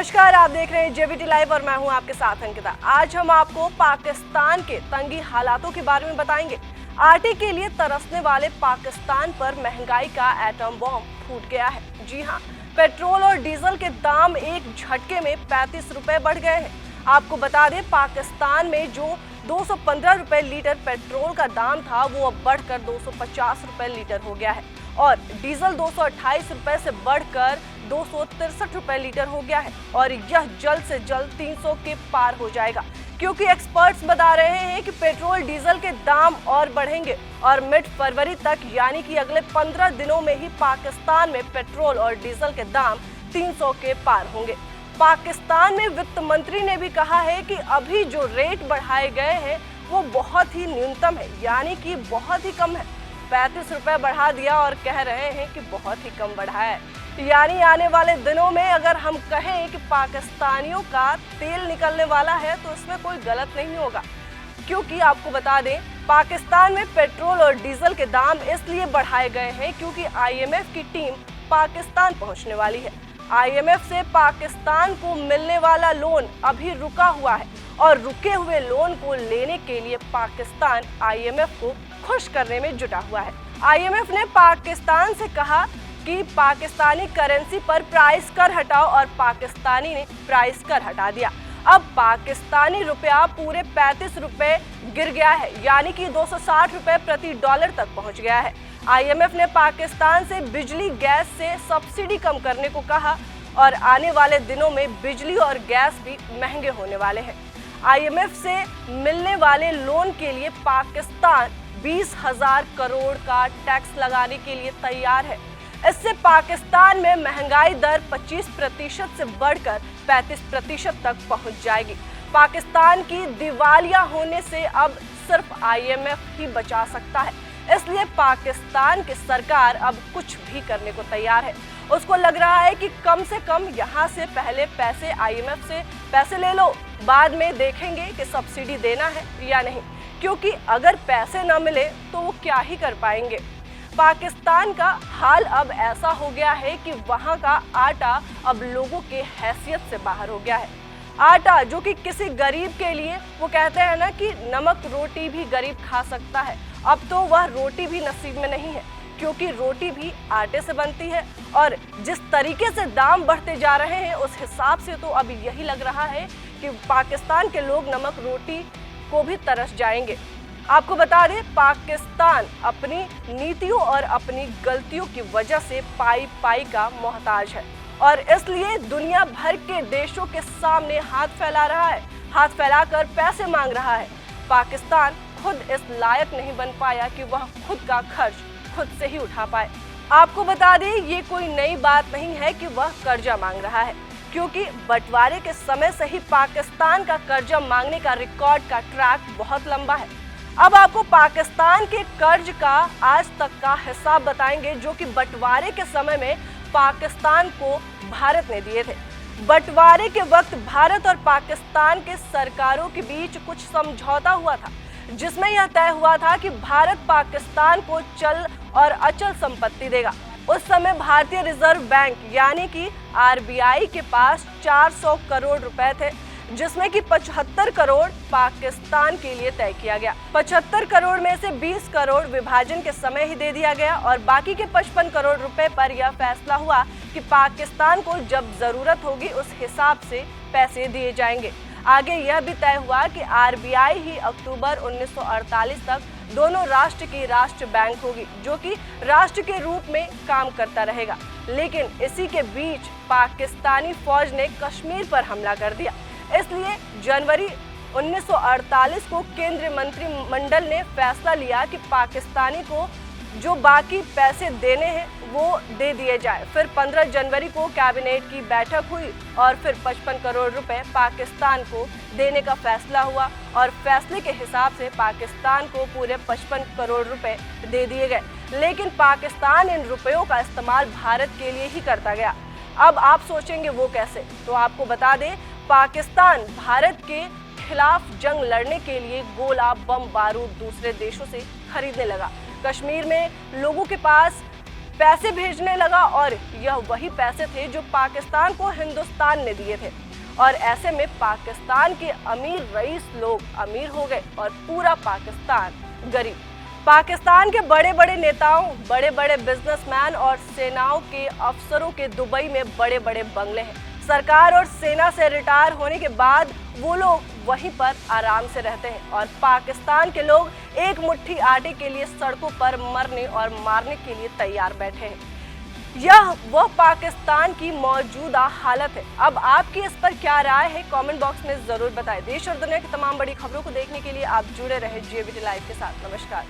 नमस्कार, आप देख रहे हैं जेबीटी लाइव और मैं हूं आपके साथ अंकिता। आज हम आपको पाकिस्तान के तंगी हालातों के बारे में बताएंगे। आटे के लिए तरसने वाले पाकिस्तान पर महंगाई का एटम बॉम्ब फूट गया है। जी हां, पेट्रोल और डीजल के दाम एक झटके में 35 रुपए बढ़ गए हैं। आपको बता दें, पाकिस्तान में जो 215 रुपए लीटर पेट्रोल का दाम था वो अब बढ़कर 250 रुपए लीटर हो गया है और डीजल 228 रुपए से बढ़कर 263 रुपए लीटर हो गया है और यह जल्द से जल्द 300 के पार हो जाएगा, क्योंकि एक्सपर्ट्स बता रहे हैं कि पेट्रोल डीजल के दाम और बढ़ेंगे और मिड फरवरी तक यानी कि अगले 15 दिनों में ही पाकिस्तान में पेट्रोल और डीजल के दाम 300 के पार होंगे। पाकिस्तान में वित्त मंत्री ने भी कहा है कि अभी जो रेट बढ़ाए गए हैं वो बहुत ही न्यूनतम है, यानी कि बहुत ही कम है। 35 रुपए बढ़ा दिया और कह रहे हैं कि बहुत ही कम बढ़ा है, यानी आने वाले दिनों में अगर हम कहें कि पाकिस्तानियों का तेल निकलने वाला है तो इसमें कोई गलत नहीं होगा, क्योंकि आपको बता दें, पाकिस्तान में पेट्रोल और डीजल के दाम इसलिए बढ़ाए गए हैं क्योंकि IMF की टीम पाकिस्तान पहुंचने वाली है। IMF से पाकिस्तान को मिलने वाला लोन अभी रुका हुआ है और रुके हुए लोन को लेने के लिए पाकिस्तान IMF को खुश करने में जुटा हुआ है। IMF ने पाकिस्तान से कहा कि पाकिस्तानी करेंसी पर प्राइस कर हटाओ और पाकिस्तानी ने प्राइस कर हटा दिया। अब पाकिस्तानी रुपया पूरे 35 रुपए गिर गया है, यानी कि 260 रुपए प्रति डॉलर तक पहुंच गया है। IMF ने पाकिस्तान से बिजली गैस से सब्सिडी कम करने को कहा और आने वाले दिनों में बिजली और गैस भी महंगे होने वाले हैं। IMF से मिलने वाले लोन के लिए पाकिस्तान 20,000 करोड़ का टैक्स लगाने के लिए तैयार है। इससे पाकिस्तान में महंगाई दर 25% से बढ़कर 35% तक पहुंच जाएगी। पाकिस्तान की दिवालिया होने से अब सिर्फ IMF ही बचा सकता है, इसलिए पाकिस्तान की सरकार अब कुछ भी करने को तैयार है। उसको लग रहा है कि कम से कम यहाँ से पहले पैसे IMF से पैसे ले लो, बाद में देखेंगे कि सब्सिडी देना है या नहीं, क्योंकि अगर पैसे न मिले तो वो क्या ही कर पाएंगे। पाकिस्तान का हाल अब ऐसा हो गया है कि वहाँ का आटा अब लोगों के हैसियत से बाहर हो गया है। आटा जो कि किसी गरीब के लिए, वो कहते हैं ना कि नमक रोटी भी गरीब खा सकता है, अब तो वह रोटी भी नसीब में नहीं है, क्योंकि रोटी भी आटे से बनती है और जिस तरीके से दाम बढ़ते जा रहे हैं उस हिसाब से तो अब यही लग रहा है कि पाकिस्तान के लोग नमक रोटी को भी तरस जाएंगे। आपको बता दें, पाकिस्तान अपनी नीतियों और अपनी गलतियों की वजह से पाई पाई का मोहताज है और इसलिए दुनिया भर के देशों के सामने हाथ फैला रहा है, हाथ फैलाकर पैसे मांग रहा है। पाकिस्तान खुद इस लायक नहीं बन पाया कि वह खुद का खर्च खुद से ही उठा पाए। आपको बता दें, ये कोई नई बात नहीं है कि वह कर्जा मांग रहा है, क्योंकि बंटवारे के समय से ही पाकिस्तान का कर्जा मांगने का रिकॉर्ड का ट्रैक बहुत लंबा है। अब आपको पाकिस्तान के कर्ज का आज तक का हिसाब बताएंगे, जो कि बंटवारे के समय में पाकिस्तान को भारत ने दिए थे। बंटवारे के वक्त भारत और पाकिस्तान के सरकारों के बीच कुछ समझौता हुआ था, जिसमें यह तय हुआ था कि भारत पाकिस्तान को चल और अचल संपत्ति देगा। उस समय भारतीय रिजर्व बैंक यानी कि RBI के पास 400 करोड़ रुपए थे, जिसमें कि 75 करोड़ पाकिस्तान के लिए तय किया गया। 75 करोड़ में से 20 करोड़ विभाजन के समय ही दे दिया गया और बाकी के 55 करोड़ रुपए पर यह फैसला हुआ कि पाकिस्तान को जब जरूरत होगी उस हिसाब से पैसे दिए जाएंगे। आगे यह भी तय हुआ कि RBI ही अक्टूबर 1948 तक दोनों राष्ट्र की राष्ट्र बैंक होगी, जो कि राष्ट्र के रूप में काम करता रहेगा। लेकिन इसी के बीच पाकिस्तानी फौज ने कश्मीर पर हमला कर दिया, इसलिए जनवरी 1948 को केंद्रीय मंत्रिमंडल ने फैसला लिया कि पाकिस्तानी को जो बाकी पैसे देने हैं वो दे दिए जाए। फिर 15 जनवरी को कैबिनेट की बैठक हुई और फिर 55 करोड़ रुपए पाकिस्तान को देने का फैसला हुआ और फैसले के हिसाब से पाकिस्तान को पूरे 55 करोड़ रुपए दे दिए गए। लेकिन पाकिस्तान इन रुपयों का इस्तेमाल भारत के लिए ही करता गया। अब आप सोचेंगे वो कैसे, तो आपको बता दें, पाकिस्तान भारत के खिलाफ जंग लड़ने के लिए गोला बम बारूद दूसरे देशों से खरीदने लगा। कश्मीर में लोगों के पास पैसे भेजने लगा और यह वही पैसे थे जो पाकिस्तान को हिंदुस्तान ने दिए थे। और ऐसे में पाकिस्तान के अमीर रईस लोग अमीर हो गए और पूरा पाकिस्तान गरीब। पाकिस्तान के बड़े बड़े नेताओं, बड़े बड़े बिजनेसमैन और सेनाओं के अफसरों के दुबई में बड़े बड़े बंगले हैं। सरकार और सेना से रिटायर होने के बाद वो लोग वहीं पर आराम से रहते हैं और पाकिस्तान के लोग एक मुट्ठी आटे के लिए सड़कों पर मरने और मारने के लिए तैयार बैठे हैं। यह वह पाकिस्तान की मौजूदा हालत है। अब आपकी इस पर क्या राय है, कमेंट बॉक्स में जरूर बताएं। देश और दुनिया की तमाम बड़ी खबरों को देखने के लिए आप जुड़े रहे JBT लाइव के साथ। नमस्कार।